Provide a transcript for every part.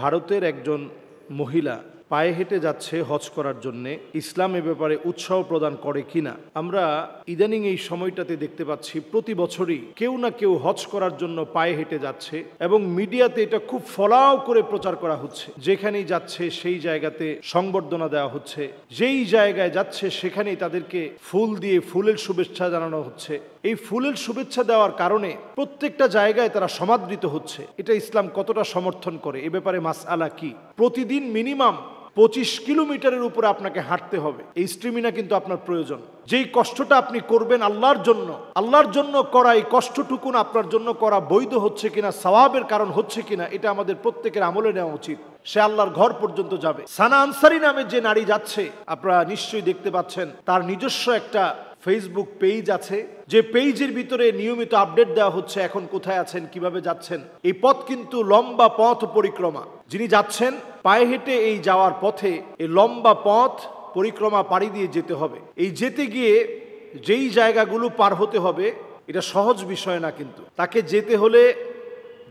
ভারতের একজন মহিলা পায়ে হেঁটে যাচ্ছে হজ করার জন্যে, ইসলাম এ ব্যাপারে উৎসাহ প্রদান করে কিনা। আমরা ইদানিং এই সময়টাতে দেখতে পাচ্ছি প্রতি বছরই কেউ না কেউ হজ করার জন্য পায়ে হেঁটে যাচ্ছে এবং মিডিয়াতে এটা খুব ফলাও করে প্রচার করা হচ্ছে। যেখানেই যাচ্ছে সেই জায়গাতে সংবর্ধনা দেওয়া হচ্ছে, যেই জায়গায় যাচ্ছে সেখানেই তাদেরকে ফুল দিয়ে ফুলের শুভেচ্ছা জানানো হচ্ছে। এই ফুলের শুভেচ্ছা দেওয়ার কারণে প্রত্যেকটা জায়গায় তারা সমাদৃত হচ্ছে। এটা ইসলাম কতটা সমর্থন করে, এ ব্যাপারে মাসআলা কি? প্রতিদিন মিনিমাম 25 কিলোমিটারের উপরে আপনাকে হাঁটতে হবে। এই স্ট্রিমিনা কিন্তু আপনার প্রয়োজন। যেই কষ্টটা আপনি করবেন আল্লাহর জন্য করা, এই কষ্টটুকুন আপনার জন্য করা বৈধ হচ্ছে কিনা, সওয়াবের কারণ হচ্ছে কিনা, এটা আমাদের প্রত্যেকের আমলে নেওয়া উচিত। সে আল্লাহর ঘর পর্যন্ত যাবে। সানা আনসারী নামে যে নারী যাচ্ছে, আপনারা নিশ্চয়ই দেখতে পাচ্ছেন, তার নিজস্ব একটা ফেসবুক পেজ আছে, যে পেজের ভিতরে নিয়মিত আপডেট দেওয়া হচ্ছে এখন কোথায় আছেন, কিভাবে যাচ্ছেন। এই পথ কিন্তু লম্বা পথ পরিক্রমা। যিনি যাচ্ছেন পায়ে হেঁটে এই যাওয়ার পথে এই লম্বা পথ পরিক্রমা পাড়ি দিয়ে যেতে হবে। এই যেতে গিয়ে যেই জায়গাগুলো পার হতে হবে, এটা সহজ বিষয় না। কিন্তু তাকে যেতে হলে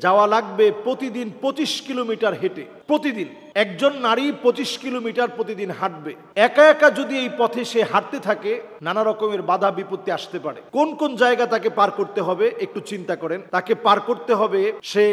যাওয়া লাগবে প্রতিদিন 25 কিলোমিটার হেঁটে। প্রতিদিন একজন নারী 25 কিলোমিটার প্রতিদিন হাঁটবে। একা একা যদি এই পথে সে হাঁটতে থাকে, নানা রকমের বাধা বিপত্তি আসতে পারে। কোন কোন জায়গা তাকে পার করতে হবে একটু চিন্তা করেন। তাকে পার করতে হবে, সে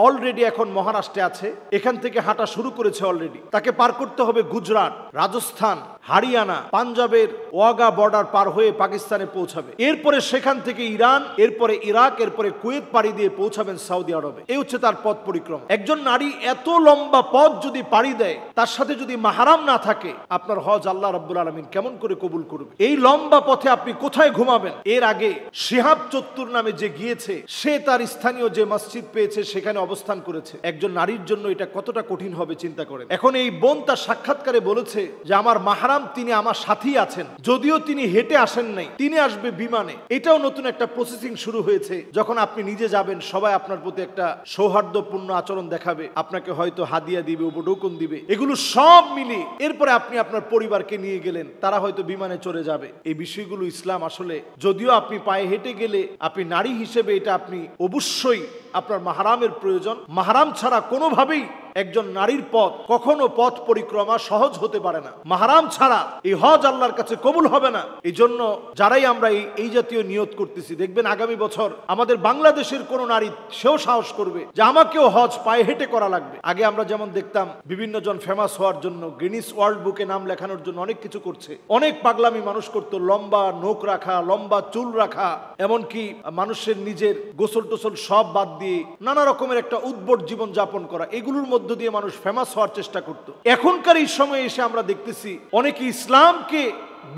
অলরেডি এখন মহারাষ্ট্রে আছে, এখান থেকে হাঁটা শুরু করেছে অলরেডি। তাকে পার করতে হবে গুজরাট, রাজস্থান, হরিয়ানা, পাঞ্জাবের ওয়াগা বর্ডার পার হয়ে পাকিস্তানে পৌঁছাবে। এরপরে সেখান থেকে ইরান, এরপরে ইরাক, এরপরে কুয়েত পাড়ি দিয়ে পৌঁছাবেন সৌদি আরবে। এই হচ্ছে তার পথ পরিক্রমা। একজন নারী এত লম্বা পথ যদি পাড়ি দেয়, তার সাথে যদি মাহরাম না থাকে, আপনার হজ আল্লাহ রাব্বুল আলামিন কেমন করে কবুল করবে? এই লম্বা পথে আপনি কোথায় ঘুমাবেন? এর আগে শিহাব চত্বর নামে যে গিয়েছে, সে তার স্থানীয় যে মসজিদ পেয়েছে সেখানে অবস্থান করেছে। একজন নারীর জন্য এটা কতটা কঠিন হবে চিন্তা করেন। এখন এই বোন তার সাক্ষাৎকারে বলেছে যে আমার মাহরাম তিনি আমার সাথেই আছেন, যদিও তিনি হেঁটে আসেন নাই, তিনি আসবে বিমানে। এটাও নতুন একটা প্রসেসিং শুরু হয়েছে। যখন আপনি নিজে যাবেন, সবাই আপনার প্রতি একটা সৌহার্দ্যপূর্ণ আচরণ দেখাবে, আপনাকে হয়তো হাদিয়া দিবে, উপঢৌকন দিবে। এগুলো সব মিলিয়ে এরপরে আপনি আপনার পরিবারকে নিয়ে গেলেন, তারা হয়তো বিমানে চলে যাবে। এই বিষয়গুলো ইসলাম আসলে, যদিও আপনি পায়ে হেঁটে গেলে, আপনি নারী হিসেবে এটা আপনি অবশ্যই আপনার মাহরামের প্রয়োজন। মাহরাম ছাড়া কোনোভাবেই একজন নারীর পথ, কখনো পথ পরিক্রমা সহজ হতে পারে না। মাহরাম ছাড়া এই হজ আল্লাহর কাছে কবুল হবে না। এই জন্য যারাই আমরা এই জাতীয় নিয়ত করতেছি, দেখবেন আগামী বছর আমাদের বাংলাদেশের কোন নারী সেও সাহস করবে যে আমাকেও হজ পায়ে হেঁটে করা লাগবে। আগে আমরা যেমন দেখতাম বিভিন্ন জন ফেমাস হওয়ার জন্য, গিনিস ওয়ার্ল্ড বুকে নাম লেখানোর জন্য অনেক কিছু করছে, অনেক পাগলামি মানুষ করতো। লম্বা নখ রাখা, লম্বা চুল রাখা, এমনকি মানুষের নিজের গোসল টোসল সব বাদ দিয়ে নানা রকমের একটা উদ্ভট জীবন যাপন করা, এগুলোর মধ্য দিয়ে মানুষ ফেমাস হওয়ার চেষ্টা করত। এখনকার এই সময়ে এসে আমরা দেখতেছি অনেকে ইসলামকে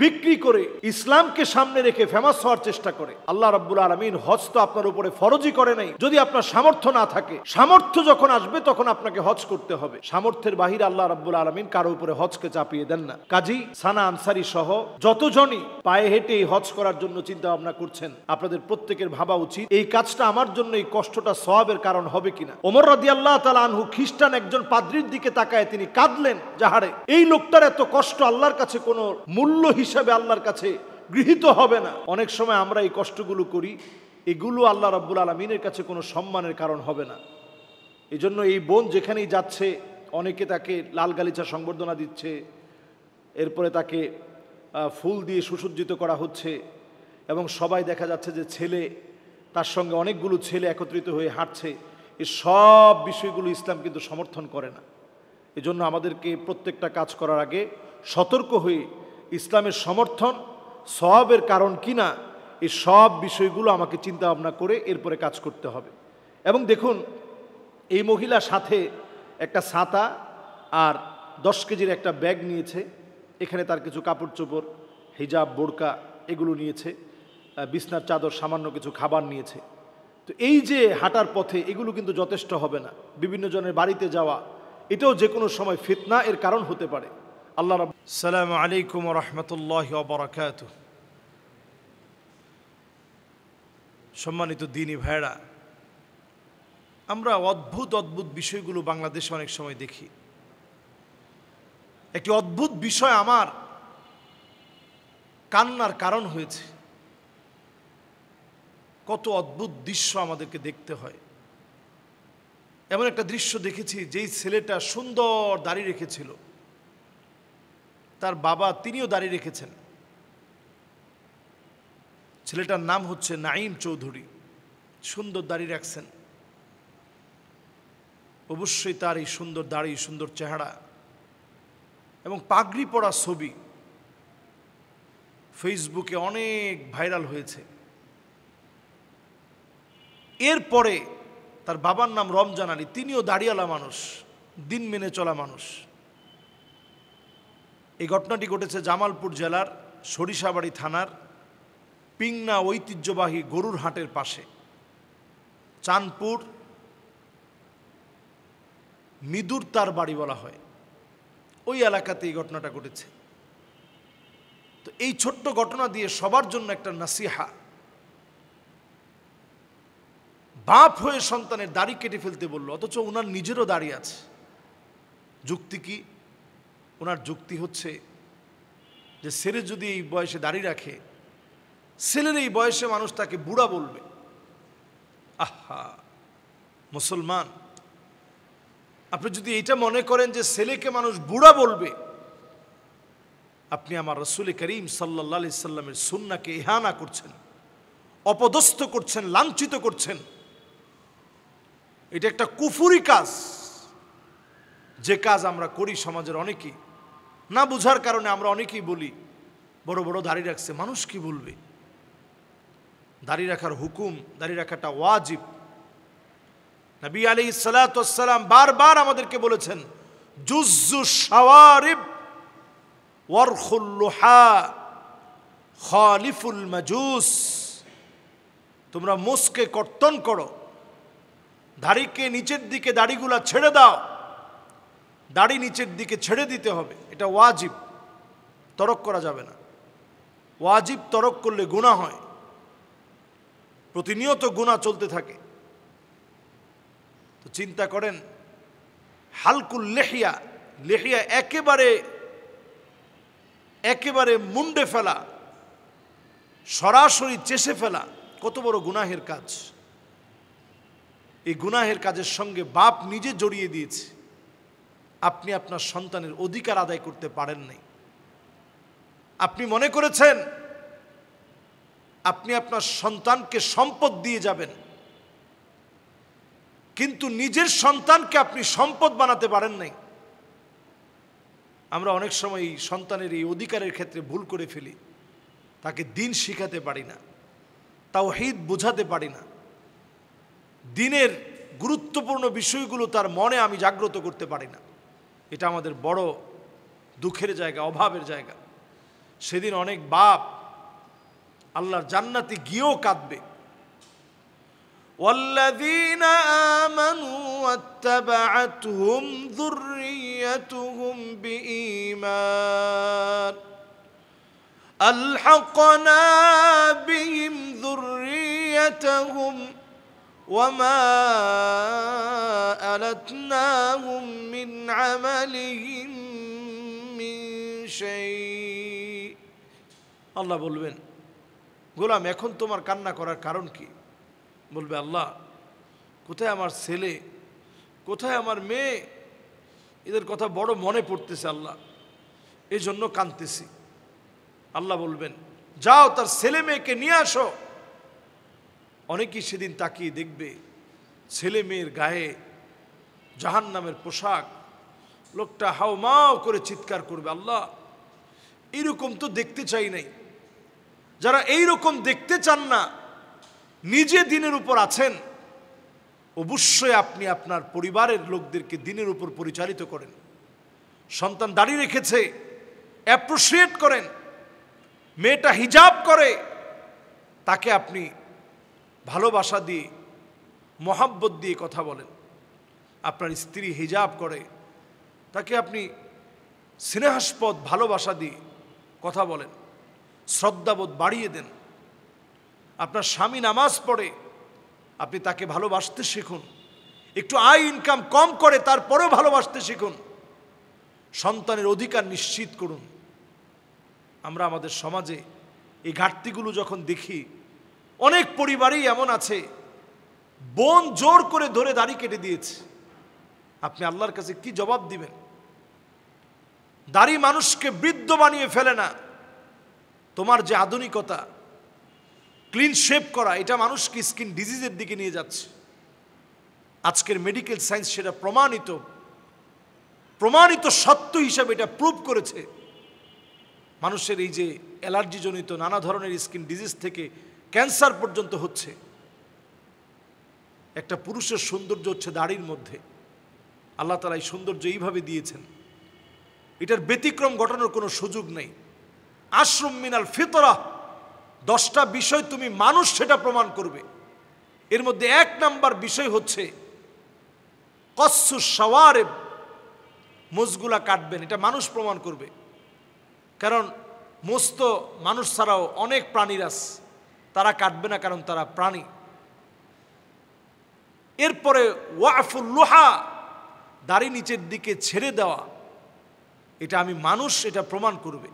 বিক্রি করে, ইসলামকে সামনে রেখে ফেমাস হওয়ার চেষ্টা করে। আল্লাহ রাব্বুল আলামিন হজ তো আপনার উপরে ফরজই করে নাই। যদি আপনার সামর্থ্য না থাকে, সামর্থ্য যখন আসবে তখন আপনাকে হজ করতে হবে। সামর্থ্যের বাহিরে আল্লাহ রাব্বুল আলামিন কারো উপরে হজকে চাপিয়ে দেন না। কাজী সানা আনসারী সহ যতজনই পায়ে হেঁটে হজ করার জন্য চিন্তা ভাবনা করছেন, আপনাদের প্রত্যেকের ভাবা উচিত এই কাজটা আমার জন্য, এই কষ্টটা সওয়াবের কারণ হবে কিনা। ওমর রাদিয়াল্লাহু তাআলা আনহু খ্রিস্টান একজন পাদ্রীর দিকে তাকায় তিনি কাঁদলেন, যাহারে এই লোকটার এত কষ্ট আল্লাহর কাছে কোনো মূল্য হিসাবে আল্লাহর কাছে গৃহীত হবে না। অনেক সময় আমরা এই কষ্টগুলো করি, এগুলো আল্লাহ রাব্বুল আলামিনের কাছে কোনো সম্মানের কারণ হবে না। এই জন্য এই বোন যেখানেই যাচ্ছে, অনেকে তাকে লাল গালিচা সংবর্ধনা দিচ্ছে, এরপরে তাকে ফুল দিয়ে সুসজ্জিত করা হচ্ছে এবং সবাই দেখা যাচ্ছে যে ছেলে, তার সঙ্গে অনেকগুলো ছেলে একত্রিত হয়ে হাঁটছে। এই সব বিষয়গুলো ইসলাম কিন্তু সমর্থন করে না। এজন্য আমাদেরকে প্রত্যেকটা কাজ করার আগে সতর্ক হয়ে ইসলামের সমর্থন সওয়াবের কারণ কিনা, এই সব বিষয়গুলো আমাকে চিন্তা ভাবনা করে এরপরে কাজ করতে হবে। এবং দেখুন, এই মহিলা সাথে একটা ছাতা আর 10 কেজির একটা ব্যাগ নিয়েছে। এখানে তার কিছু কাপড় চোপড়, হিজাব, বোরকা এগুলো নিয়েছে, বিছনার চাদর, সামান্য কিছু খাবার নিয়েছে। তো এই যে হাঁটার পথে এগুলো কিন্তু যথেষ্ট হবে না। বিভিন্ন জনের বাড়িতে যাওয়া, এটাও যে কোনো সময় ফিতনা এর কারণ হতে পারে। আল্লাহ রাব্বুল আলামিন। আসসালামু আলাইকুম ওয়া রাহমাতুল্লাহি ওয়া বারাকাতুহু। সম্মানিত দ্বীনি ভাইরা, আমরা অদ্ভুত অদ্ভুত বিষয়গুলো বাংলাদেশে অনেক সময় দেখি। একটি অদ্ভুত বিষয় আমার কান্নার কারণ হয়েছে। কত অদ্ভুত দৃশ্য আমাদেরকে দেখতে হয়। এমন একটা দৃশ্য দেখেছি, যেই ছেলেটা সুন্দর দাড়ি রেখেছিল, তার বাবা তিনিও দাড়ি রেখেছেন। ছেলেটার নাম হচ্ছে নাঈম চৌধুরী, সুন্দর দাড়ি রাখছেন। অবশ্যই তার এই সুন্দর দাড়ি, সুন্দর চেহারা এবং পাগড়ি পরা ছবি ফেসবুকে অনেক ভাইরাল হয়েছে। এরপরে তার বাবার নাম রমজান আলী, তিনিও দাড়িওয়ালা মানুষ, দিন মেনে চলা মানুষ। এই ঘটনাটি ঘটেছে জামালপুর জেলার সরিষাবাড়ি থানার পিংনা ঐতিহ্যবাহী গরুর হাটের পাশে, চাঁদপুর মিদুর তার বাড়ি বলা হয়, ওই এলাকাতে এই ঘটনাটা ঘটেছে। তো এই ছোট্ট ঘটনা দিয়ে সবার জন্য একটা নাসিহা। বাপ হয়ে সন্তানের দাড়ি কেটে ফেলতে বলল, অথচ ওনার নিজেরও দাড়ি আছে। যুক্তি কি? ওনার যুক্তি হচ্ছে যে ছেলে যদি এই বয়সে দাড়ি রাখে, ছেলের এই বয়সে মানুষ তাকে বুড়া বলবে। আহা মুসলমান, আপনি যদি এটা মনে করেন যে ছেলেকে মানুষ বুড়া বলবে, আপনি আমার রাসূল করিম সাল্লাল্লাহু আলাইহি সাল্লামের সুন্নাহকে ইহানা করছেন, অপদস্থ করছেন, লাঞ্ছিত করছেন। এটা একটা কুফরি কাজ, যে কাজ আমরা করি সমাজের অনেকেই না বুঝার কারণে। আমরা অনেকেই বলি বড় বড় দাড়ি রাখছে, মানুষ কি বলবে। দাড়ি রাখার হুকুম, দাড়ি রাখাটা ওয়াজিব। নবী আলাইহিস সালাতু ওয়াস সালাম বারবার আমাদেরকে বলেছেন, জুজ্জু শাওয়ারিব ওয়ারখুল লুহা খালিফুল মাজুস। তোমরা মুসকে কর্তন করো, দাড়িকে নিচের দিকে দাড়িগুলা ছেড়ে দাও। দাড়ি নিচের দিকে ছেড়ে দিতে হবে, এটা ওয়াজিব, তরক করা যাবে না। ওয়াজিব তরক করলে গুনাহ হয়, প্রতিনিয়ত গুনাহ চলতে থাকে। তো চিন্তা করেন, হালকুল লেহিয়া, লেহিয়া একেবারে মুন্ডে ফেলা, সরাসরি চেষে ফেলা, কত বড় গুনাহের কাজ। এই গুনাহের কাজের সঙ্গে বাপ নিজে জড়িয়ে দিয়েছে। আপনি আপনার সন্তানের অধিকার আদায় করতে পারেন নাই। আপনি মনে করেছেন আপনি আপনার সন্তানকে সম্পদ দিয়ে যাবেন, কিন্তু নিজের সন্তানকে আপনি সম্পদ বানাতে পারেন নাই। আমরা অনেক সময় এই সন্তানের এই অধিকারের ক্ষেত্রে ভুল করে ফেলি। তাকে দ্বীন শিখাতে পারি না, তাওহীদ বোঝাতে পারি না, দ্বীনের গুরুত্বপূর্ণ বিষয়গুলো তার মনে আমি জাগ্রত করতে পারি না। এটা আমাদের বড় দুঃখের জায়গা, অভাবের জায়গা। সেদিন অনেক বাপ আল্লাহর জান্নাতে গিয়েও কাঁদবে। والذين آمنوا واتبعتهم ذريتهم بإيمان ألحقنا بهم ذريتهم وما ألتناهم من عملهم من شيء। আল্লাহ বলবেন, গোলাম এখন তোমার কান্না করার কারণ কি? বলবে, আল্লাহ কোথায় আমার ছেলে, কোথায় আমার মেয়ে, এদের কথা বড় মনে পড়তেছে আল্লাহ, এই জন্য কাঁদতেছি। আল্লাহ বলবেন, যাও তার ছেলে মেয়েকে নিয়ে আসো। অনেকেই সেদিন তাকিয়ে দেখবে ছেলে মেয়ের গায়ে জাহান্নামের পোশাক, লোকটা হাউমাউ করে চিৎকার করবে, আল্লাহ এইরকম তো দেখতে চাই নাই। যারা এইরকম দেখতে চান না, নিজে দ্বীনের উপর আছেন, অবশ্যই আপনি আপনার পরিবারের লোকদেরকে দ্বীনের উপর পরিচালিত করেন। সন্তান দাড়ি রেখেছে, অ্যাপ্রিশিয়েট করেন। মেয়েটা হিজাব করে, তাকে আপনি ভালোবাসা দিয়ে, মহাব্বত দিয়ে কথা বলেন। আপনার স্ত্রী হিজাব করে, তাকে আপনি স্নেহাস্পদ ভালোবাসা দিয়ে কথা বলেন, শ্রদ্ধাবোধ বাড়িয়ে দেন। আপনার স্বামী নামাজ পড়ে, আপনি তাকে ভালোবাসতে শিখুন। একটু আয় ইনকাম কম করে, তারপরেও ভালোবাসতে শিখুন। সন্তানের অধিকার নিশ্চিত করুন। আমরা আমাদের সমাজে এই ঘাটতিগুলো যখন দেখি, অনেক পরিবারেই এমন আছে বোন জোর করে ধরে দাড়ি কেটে দিয়েছে, আপনি আল্লাহর কাছে কি জবাব দিবেন? দাড়ি মানুষকে বৃদ্ধ বানিয়ে ফেলে না, তোমার যে আধুনিকতা, ক্লিন শেভ করা, এটা মানুষকে স্কিন ডিজিজের দিকে নিয়ে যাচ্ছে। আজকের মেডিকেল সায়েন্স সেটা প্রমাণিত সত্য হিসাবে এটা প্রুভ করেছে। মানুষের এই যে অ্যালার্জিজনিত নানা ধরনের স্কিন ডিজিজ থেকে ক্যান্সার পর্যন্ত হচ্ছে। একটা পুরুষের সৌন্দর্য হচ্ছে দাড়ির মধ্যে। আল্লাহ তাআলা এই সৌন্দর্য এইভাবে দিয়েছেন, এটার ব্যতিক্রম ঘটানোর কোনো সুযোগ নেই। আশরুম মিনাল ফিতরা, 10টা বিষয় তুমি মানুষ সেটা প্রমাণ করবে। এর মধ্যে 1 নাম্বার বিষয় হচ্ছে কসসুস শাওয়ারিব, মোজগুলা কাটবেন, এটা মানুষ প্রমাণ করবে। কারণ মোজ তো মানুষ ছাড়াও অনেক প্রাণীর আছে, তারা কাটবে না কারণ তারা প্রাণী। এরপরে ওয়াফুল লুহা, দাড়ি নিচের দিকে ছেড়ে দেওয়া, এটা আমি মানুষ, এটা প্রমাণ করবে।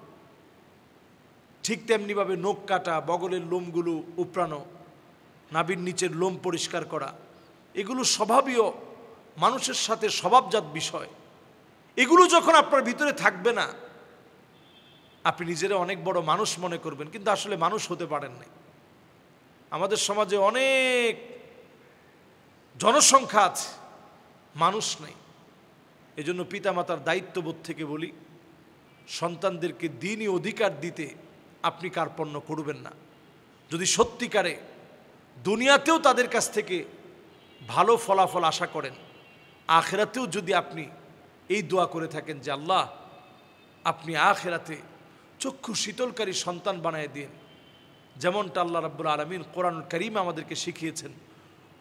ঠিক তেমনিভাবে নখ কাটা, বগলের লোমগুলো উপড়ানো, নাভির নিচের লোম পরিষ্কার করা, এগুলো স্বভাবীয় মানুষের সাথে স্বভাবজাত বিষয়। এগুলো যখন আপনার ভিতরে থাকবে না, আপনি নিজেরা অনেক বড় মানুষ মনে করবেন, কিন্তু আসলে মানুষ হতে পারেন না। আমাদের সমাজে অনেক জনসংখ্যা আছে, মানুষ নেই। এজন্য পিতামাতার দায়িত্ববোধ থেকে বলি, সন্তানদেরকে দ্বীনি অধিকার দিতে আপনি কার্পণ্য করবেন না। যদি সত্যিকারে দুনিয়াতেও তাদের কাছ থেকে ভালো ফলাফল আশা করেন, আখিরাতেও যদি আপনি এই দোয়া করে থাকেন যে আল্লাহ আপনি আখিরাতে চক্ষু শীতলকারী সন্তান বানায় দিন, যেমনটা আল্লাহ রাব্বুল আলামিন কোরআনুল কারীমে আমাদেরকে শিখিয়েছেন,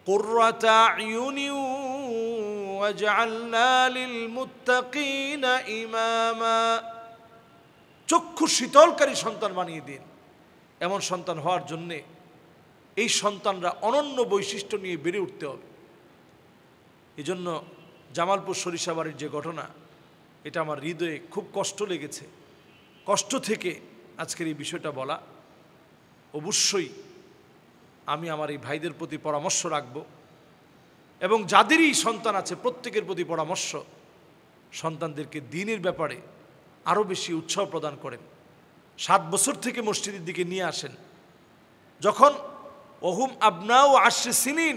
কুররাতা আয়ুনি ওয়াজআলনা লিল মুত্তাকিনা ইমামা, চক্ষু শীতলকারী সন্তান বানিয়ে দিন। এমন সন্তান হওয়ার জন্যে এই সন্তানরা অনন্য বৈশিষ্ট্য নিয়ে বেড়ে উঠতে হবে। এই জন্য জামালপুর সরিষাবাড়ির যে ঘটনা, এটা আমার হৃদয়ে খুব কষ্ট লেগেছে। কষ্ট থেকে আজকের এই বিষয়টা বলা। অবশ্যই আমি আমার এই ভাইদের প্রতি পরামর্শ রাখব, এবং যাদেরই সন্তান আছে প্রত্যেকের প্রতি পরামর্শ, সন্তানদেরকে দ্বীনের ব্যাপারে আরও বেশি উৎসাহ প্রদান করেন। 7 বছর থেকে মসজিদের দিকে নিয়ে আসেন। যখন ওহুম আবনাউ 10 সিনিন,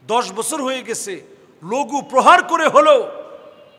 10 বছর হয়ে গেছে, লঘু প্রহার করে হলেও